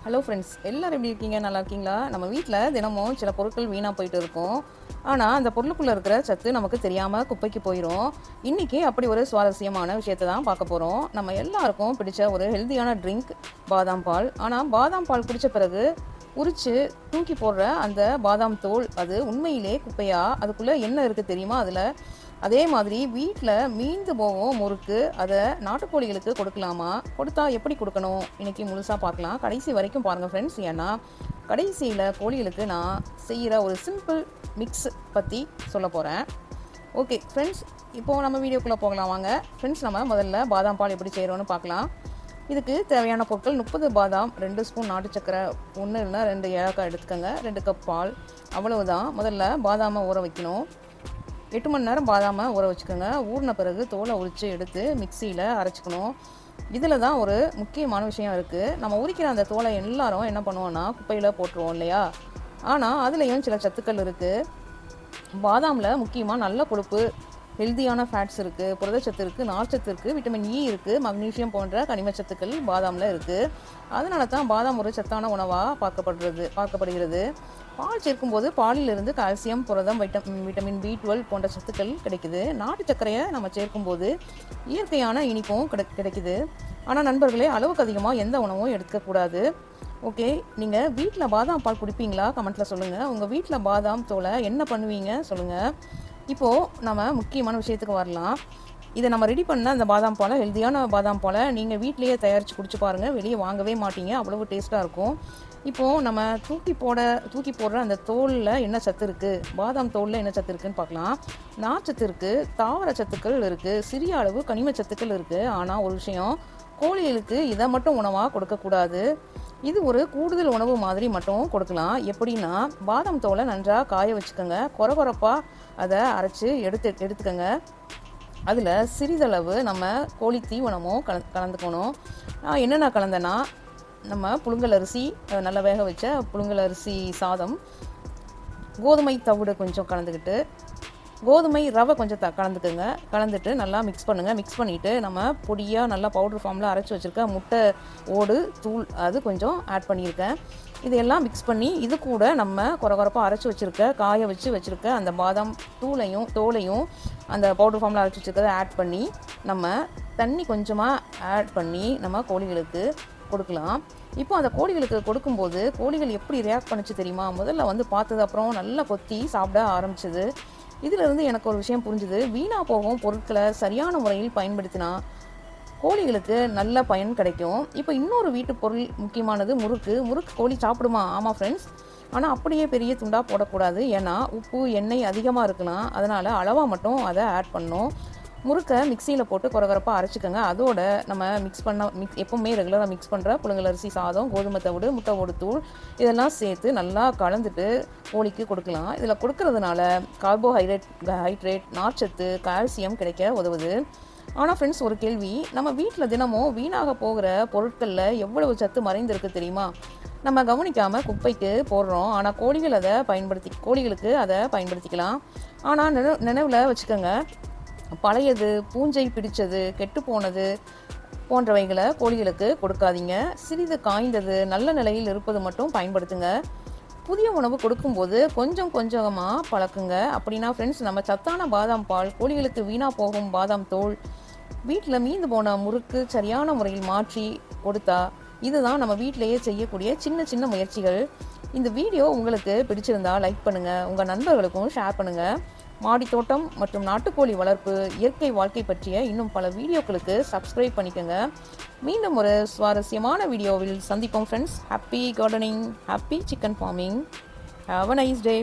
Hello friends, எல்லோரும் எப்படி இருக்கீங்க? நல்லா இருக்கீங்களா? நம்ம வீட்டில் தினமும் சில பொருட்கள் வீணாக போயிட்டு இருக்கும். ஆனால் அந்த பொருளுக்குள்ளே இருக்கிற சத்து நமக்கு தெரியாமல் குப்பைக்கு போயிடும். இன்றைக்கி அப்படி ஒரு சுவாரஸ்யமான விஷயத்தை தான் பார்க்க போகிறோம். நம்ம எல்லாருக்கும் பிடிச்ச ஒரு ஹெல்த்தியான ட்ரிங்க் பாதாம் பால். ஆனால் பாதாம் பால் குடித்த பிறகு உரித்து தூக்கி போடுற அந்த பாதாம் தோல், அது உண்மையிலே குப்பையா? அதுக்குள்ளே என்ன இருக்குது தெரியுமா? அதில் அதே மாதிரி வீட்டில் மீந்து போகும் முறுக்கு, அதை நாட்டுக்கோழிகளுக்கு கொடுக்கலாமா? கொடுத்தா எப்படி கொடுக்கணும்? இன்றைக்கி முழுசாக பார்க்கலாம். கடைசி வரைக்கும் பாருங்கள் ஃப்ரெண்ட்ஸ். ஏன்னா கடைசியில் கோழிகளுக்கு நான் செய்கிற ஒரு சிம்பிள் மிக்ஸ் பற்றி சொல்ல போகிறேன். ஓகே ஃப்ரெண்ட்ஸ், இப்போது நம்ம வீடியோக்குள்ளே போகலாம் வாங்க. ஃப்ரெண்ட்ஸ், நம்ம முதல்ல பாதாம் பால் எப்படி செய்கிறோன்னு பார்க்கலாம். இதுக்கு தேவையான பொருட்கள்: 30 பாதாம், 2 ஸ்பூன் நாட்டு சக்கரை, 1 இல்லைனா 2 ஏலக்காய் எடுத்துக்கோங்க, 2 கப் பால், அவ்வளவுதான். முதல்ல பாதாமை ஊற வைக்கணும். 8 மணி நேரம் பாதாமை ஊற வச்சுக்கோங்க. ஊறின பிறகு தோலை உரித்து எடுத்து மிக்சியில் அரைச்சிக்கணும். இதில் தான் ஒரு முக்கியமான விஷயம் இருக்குது. நம்ம உரிக்கிற அந்த தோலை எல்லாரும் என்ன பண்ணுவோன்னா குப்பையில் போட்டுருவோம் இல்லையா? ஆனால் அதுலேயும் சில சத்துக்கள் இருக்குது. பாதாமில் முக்கியமாக நல்ல கொழுப்பு, ஹெல்த்தியான ஃபேட்ஸ் இருக்குது, புரதச்சத்து இருக்குது, நார்ச்சத்து இருக்குது, விட்டமின் இ இருக்குது, மக்னீசியம் போன்ற கனிமச்சத்துக்கள் பாதாமில் இருக்குது. அதனால தான் பாதாம் ஒரு சத்தான உணவாக பார்க்கப்படுகிறது. பால் சேர்க்கும்போது பாலிலிருந்து கால்சியம், புரதம், விட்டமின் B12 போன்ற சத்துக்கள் கிடைக்குது. நாட்டு சர்க்கரையை நம்ம சேர்க்கும்போது இயற்கையான இனிப்பும் கிடைக்குது. ஆனால் நண்பர்களே, அளவுக்கு அதிகமாக எந்த உணவும் எடுக்கக்கூடாது. ஓகே, நீங்கள் வீட்டில் பாதாம் பால் குடிப்பீங்களா? கமெண்ட்டில் சொல்லுங்கள். உங்கள் வீட்டில் பாதாம் தோலை என்ன பண்ணுவீங்க சொல்லுங்கள். இப்போது நம்ம முக்கியமான விஷயத்துக்கு வரலாம். இதை நம்ம ரெடி பண்ண அந்த பாதாம் பாலை, ஹெல்த்தியான பாதாம் பாலை நீங்கள் வீட்டிலேயே தயாரித்து குடிச்சு பாருங்கள். வெளியே வாங்கவே மாட்டீங்க, அவ்வளவு டேஸ்ட்டாக இருக்கும். இப்போது நம்ம தூக்கி போடுற அந்த தோலில் என்ன சத்து இருக்குது, பாதாம் தோலில் என்ன சத்து இருக்குதுன்னு பார்க்கலாம். நார்ச்சத்து இருக்குது, தாவர சத்துக்கள் இருக்குது, சிறிய அளவு கனிம சத்துக்கள் இருக்குது. ஆனால் ஒரு விஷயம், கோழிகளுக்கு இதை மட்டும் உணவாக கொடுக்கக்கூடாது. இது ஒரு கூடுதல் உணவு மாதிரி மட்டும் கொடுக்கலாம். எப்படின்னா, பாதாம் தோலை நன்றாக காய வச்சுக்கோங்க. கொரகொரப்பாக அதை அரைச்சி எடுத்துக்கோங்க. அதில் சிறிதளவு நம்ம கோழி தீவனமும் கலந்துக்கணும். நான் என்னென்ன கலந்தேன்னா, நம்ம புழுங்கல் அரிசி, நல்லா வேக வச்ச புழுங்கல் அரிசி சாதம், கோதுமை தவிடு கொஞ்சம் கலந்துக்கிட்டு, கோதுமை ரவை கொஞ்சம் கலந்துக்குங்க. கலந்துட்டு நல்லா மிக்ஸ் பண்ணுங்கள். மிக்ஸ் பண்ணிவிட்டு நம்ம பொடியாக நல்லா பவுடர் ஃபார்மில் அரைச்சி வச்சுருக்க முட்டை ஓடு தூள் அது கொஞ்சம் ஆட் பண்ணியிருக்கேன். இதையெல்லாம் மிக்ஸ் பண்ணி இது கூட நம்ம கொரகொரப்பாக அரைச்சி காய வச்சுருக்க அந்த பாதாம் தோலையும் அந்த பவுடர் ஃபார்மில் அரைச்சி வச்சுருக்கதை ஆட் பண்ணி நம்ம தண்ணி கொஞ்சமாக ஆட் பண்ணி நம்ம கோழிகளுக்கு கொடுக்கலாம். இப்போ அந்த கோழிகளுக்கு கொடுக்கும்போது கோழிகள் எப்படி ரியாக்ட் பண்ணிச்சு தெரியுமா? முதல்ல பார்த்தது அப்புறம் நல்லா கொத்தி சாப்பிட ஆரம்பிச்சது. இதிலிருந்து எனக்கு ஒரு விஷயம் புரிஞ்சுது. வீணாக போகும் பொருட்களை சரியான முறையில் பயன்படுத்தினா கோழிகளுக்கு நல்ல பயன் கிடைக்கும். இப்போ இன்னொரு வீட்டு பொருள் முக்கியமானது முறுக்கு. கோழி சாப்பிடுமா? ஆமாம் ஃப்ரெண்ட்ஸ். ஆனால் அப்படியே பெரிய துண்டாக போடக்கூடாது. ஏன்னா உப்பு, எண்ணெய் அதிகமாக இருக்கலாம். அதனால் அளவாக மட்டும் அதை ஆட் பண்ணணும். முறுக்கை மிக்சியில் போட்டு கொரகொரப்பாக அரைச்சிக்கோங்க. அதோட நம்ம எப்போவுமே ரெகுலராக மிக்ஸ் பண்ணுற புழுங்கல் அரிசி சாதம், கோதுமை தவிடு, முட்டை ஓடு தூள் இதெல்லாம் சேர்த்து நல்லா கலந்துட்டு கோழிக்கு கொடுக்கலாம். இதில் கொடுக்கறதுனால கார்போஹைட்ரேட், நார்ச்சத்து, கால்சியம் கிடைக்க உதவுது. ஆனால் ஃப்ரெண்ட்ஸ், ஒரு கேள்வி. நம்ம வீட்டில் தினமும் வீணாக போகிற பொருட்களில் எவ்வளவு சத்து மறைந்திருக்கு தெரியுமா? நம்ம கவனிக்காமல் குப்பைக்கு போடுறோம். ஆனால் கோழிகளுக்கு அதை பயன்படுத்திக்கலாம். ஆனால் நினைவில் வச்சுக்கோங்க, பழையது, பூஞ்சை பிடிச்சது, கெட்டு போனது போன்றவைகளை கோழிகளுக்கு கொடுக்காதீங்க. சிறிது காய்ந்தது, நல்ல நிலையில் இருப்பது மட்டும் பயன்படுத்துங்க. புதிய உணவு கொடுக்கும்போது கொஞ்சம் கொஞ்சமாக பழக்குங்க. அப்படின்னா ஃப்ரெண்ட்ஸ், நம்ம சத்தான பாதாம் பால், கோழிகளுக்கு வீணாக போகும் பாதாம் தோல், வீட்டில் மீந்து போன முறுக்கு சரியான முறையில் மாற்றி கொடுத்தா, இதுதான் நம்ம வீட்டிலேயே செய்யக்கூடிய சின்ன சின்ன முயற்சிகள். இந்த வீடியோ உங்களுக்கு பிடிச்சிருந்தா லைக் பண்ணுங்கள், உங்கள் நண்பர்களுக்கும் ஷேர் பண்ணுங்கள். மாடித்தோட்டம் மற்றும் நாட்டுக்கோழி வளர்ப்பு, இயற்கை வாழ்க்கை பற்றிய இன்னும் பல வீடியோக்களுக்கு சப்ஸ்கிரைப் பண்ணிக்கோங்க. மீண்டும் ஒரு சுவாரஸ்யமான வீடியோவில் சந்திப்போம் friends. Happy gardening, happy chicken farming. Have a nice day.